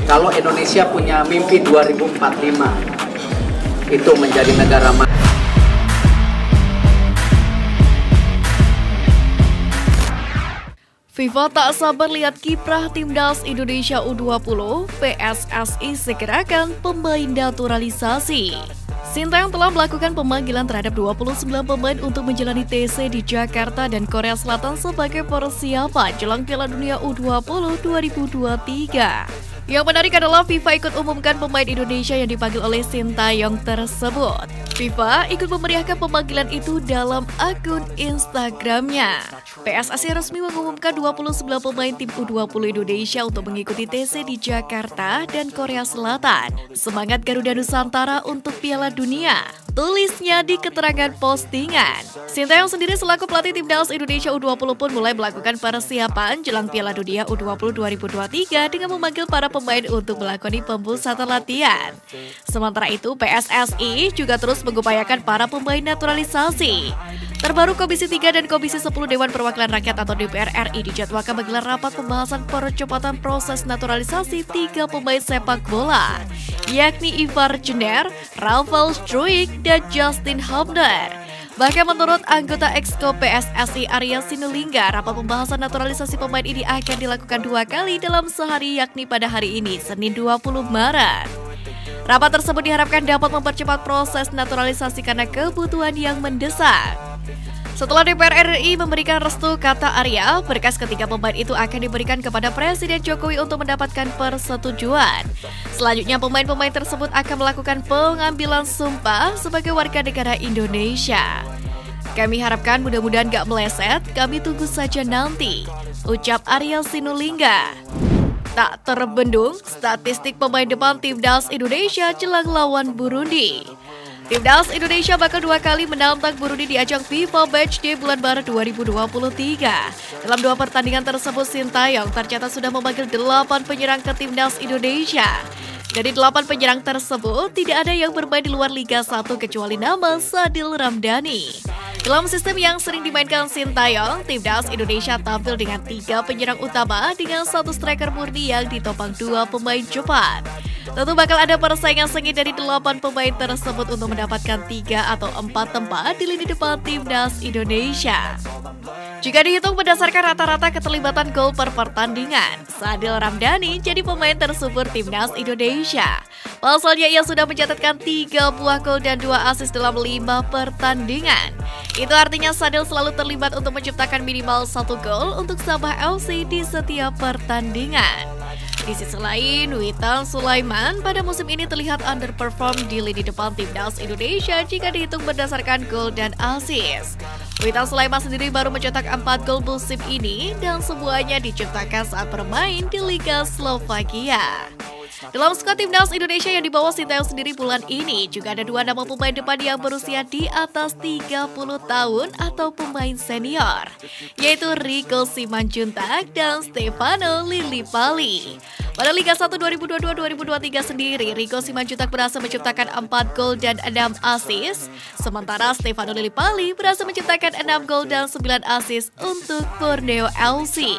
Kalau Indonesia punya mimpi 2045 itu menjadi negara maju. FIFA tak sabar lihat kiprah timnas Indonesia U20, PSSI segerakan pemain naturalisasi. Sintayong telah melakukan pemanggilan terhadap 29 pemain untuk menjalani TC di Jakarta dan Korea Selatan sebagai persiapan jelang Piala Dunia U20 2023. Yang menarik adalah FIFA ikut umumkan pemain Indonesia yang dipanggil oleh Sintayong tersebut. FIFA ikut memeriahkan pemanggilan itu dalam akun Instagramnya. PSSI resmi mengumumkan 29 pemain tim U20 Indonesia untuk mengikuti TC di Jakarta dan Korea Selatan. Semangat Garuda Nusantara untuk Piala Dunia, tulisnya di keterangan postingan. Sintayong sendiri selaku pelatih timnas Indonesia U20 pun mulai melakukan persiapan jelang Piala Dunia U20 2023 dengan memanggil para pemain untuk melakoni pemusatan latihan. Sementara itu, PSSI juga terus mengupayakan para pemain naturalisasi. Terbaru Komisi 3 dan Komisi 10 Dewan Perwakilan Rakyat atau DPR RI dijadwalkan menggelar rapat pembahasan percepatan proses naturalisasi 3 pemain sepak bola, yakni Ivar Jenner, Rafael Struijk, dan Justin Hubner. Bahkan menurut anggota Exco PSSI Arya Sinulinga, rapat pembahasan naturalisasi pemain ini akan dilakukan 2 kali dalam sehari, yakni pada hari ini, Senin 20 Maret. Rapat tersebut diharapkan dapat mempercepat proses naturalisasi karena kebutuhan yang mendesak. Setelah DPR RI memberikan restu, kata Arya, berkas ketiga pemain itu akan diberikan kepada Presiden Jokowi untuk mendapatkan persetujuan. Selanjutnya, pemain-pemain tersebut akan melakukan pengambilan sumpah sebagai warga negara Indonesia. Kami harapkan mudah-mudahan gak meleset, kami tunggu saja nanti, ucap Arya Sinulinga. Tak terbendung, statistik pemain depan timnas Indonesia jelang lawan Burundi. Timnas Indonesia bakal 2 kali menantang Burundi di ajang FIFA Matchday bulan Maret 2023. Dalam 2 pertandingan tersebut, Sintayong tercatat sudah memanggil 8 penyerang ke timnas Indonesia. Dari 8 penyerang tersebut, tidak ada yang bermain di luar Liga 1 kecuali nama Sadil Ramdhani. Dalam sistem yang sering dimainkan Sintayong, timnas Indonesia tampil dengan 3 penyerang utama dengan 1 striker murni yang ditopang 2 pemain cepat. Tentu bakal ada persaingan sengit dari 8 pemain tersebut untuk mendapatkan 3 atau 4 tempat di lini depan timnas Indonesia. Jika dihitung berdasarkan rata-rata keterlibatan gol per pertandingan, Sadil Ramdhani jadi pemain tersubur timnas Indonesia. Pasalnya ia sudah mencatatkan 3 buah gol dan 2 assist dalam 5 pertandingan. Itu artinya Sadil selalu terlibat untuk menciptakan minimal 1 gol untuk Sabah FC di setiap pertandingan. Di sisi lain, Witan Sulaiman pada musim ini terlihat underperform di lini depan timnas Indonesia jika dihitung berdasarkan gol dan assist. Witan Sulaiman sendiri baru mencetak 4 gol musim ini dan semuanya diciptakan saat bermain di Liga Slovakia. Dalam skuad timnas Indonesia yang dibawa Sintayong sendiri bulan ini juga ada 2 nama pemain depan yang berusia di atas 30 tahun atau pemain senior, yaitu Rico Simanjuntak dan Stefano Lillipali. Pada Liga 1 2022-2023 sendiri, Rico Simanjuntak berhasil menciptakan 4 gol dan 6 assist, sementara Stefano Lillipali berhasil menciptakan 6 gol dan 9 assist untuk Borneo FC.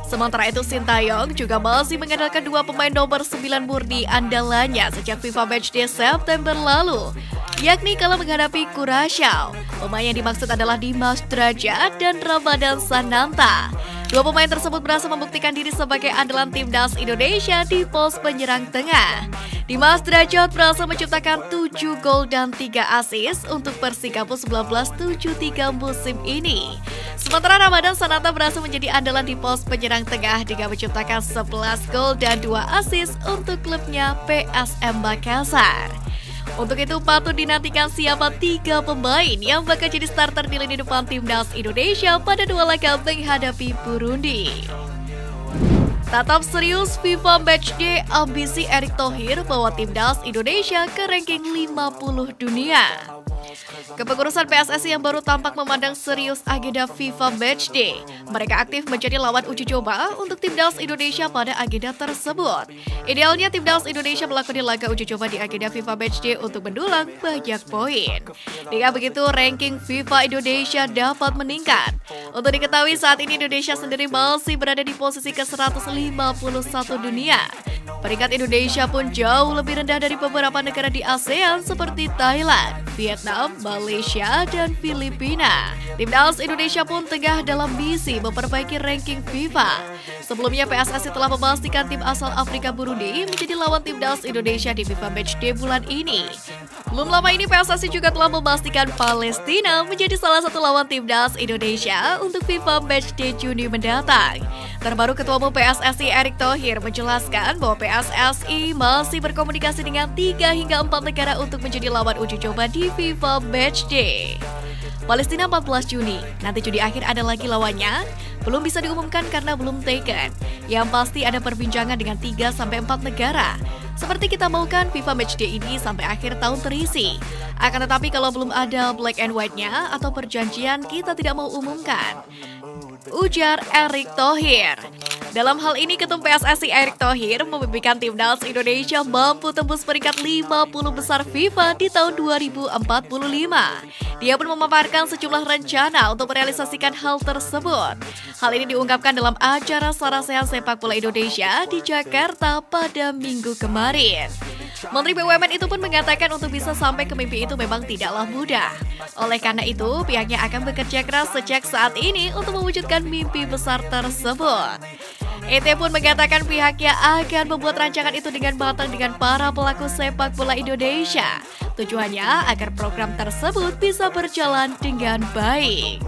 Sementara itu, Sintayong juga masih mengandalkan 2 pemain nomor 9 murni andalannya sejak FIFA Matchday September lalu, yakni kala menghadapi Curaçao. Pemain yang dimaksud adalah Dimas Drajat dan Ramadan Sananta. 2 pemain tersebut berhasil membuktikan diri sebagai andalan timnas Indonesia di pos penyerang tengah. Dimas Drajat berhasil menciptakan 7 gol dan 3 assist untuk Persikabo 1973 musim ini. Sementara Ramadan Sananta berhasil menjadi andalan di pos penyerang tengah dengan menciptakan 11 gol dan 2 assist untuk klubnya PSM Makassar. Untuk itu patut dinantikan siapa 3 pemain yang bakal jadi starter di lini depan timnas Indonesia pada 2 laga menghadapi Burundi. Tatap serius FIFA Matchday, ambisi Erick Thohir bawa timnas Indonesia ke ranking 50 dunia. Kepengurusan PSSI yang baru tampak memandang serius agenda FIFA Matchday. Mereka aktif mencari lawan uji coba untuk timnas Indonesia pada agenda tersebut. Idealnya timnas Indonesia melakoni laga uji coba di agenda FIFA Matchday untuk mendulang banyak poin. Dengan begitu, ranking FIFA Indonesia dapat meningkat. Untuk diketahui, saat ini Indonesia sendiri masih berada di posisi ke-151 dunia. Peringkat Indonesia pun jauh lebih rendah dari beberapa negara di ASEAN seperti Thailand, Vietnam, Malaysia, dan Filipina. Timnas Indonesia pun tengah dalam misi memperbaiki ranking FIFA. Sebelumnya PSSI telah memastikan tim asal Afrika Burundi menjadi lawan timnas Indonesia di FIFA Matchday bulan ini. Belum lama ini PSSI juga telah memastikan Palestina menjadi salah satu lawan timnas Indonesia untuk FIFA Matchday Juni mendatang. Terbaru Ketua Umum PSSI Erick Thohir menjelaskan bahwa PSSI masih berkomunikasi dengan 3 hingga 4 negara untuk menjadi lawan uji coba di FIFA Matchday. Palestina 14 Juni, nanti Juni akhir ada lagi lawannya, belum bisa diumumkan karena belum taken. Yang pasti ada perbincangan dengan 3-4 negara. Seperti kita maukan FIFA Matchday ini sampai akhir tahun terisi. Akan tetapi kalau belum ada black and white-nya atau perjanjian kita tidak mau umumkan, ujar Erick Thohir. Dalam hal ini, Ketum PSSI Erick Thohir memimpikan timnas Indonesia mampu tembus peringkat 50 besar FIFA di tahun 2045. Dia pun memaparkan sejumlah rencana untuk merealisasikan hal tersebut. Hal ini diungkapkan dalam acara Sarasehan Sepak Bola Indonesia di Jakarta pada Minggu kemarin. Menteri BUMN itu pun mengatakan untuk bisa sampai ke mimpi itu memang tidaklah mudah. Oleh karena itu, pihaknya akan bekerja keras sejak saat ini untuk mewujudkan mimpi besar tersebut. ET pun mengatakan pihaknya akan membuat rancangan itu dengan matang dengan para pelaku sepak bola Indonesia. Tujuannya agar program tersebut bisa berjalan dengan baik.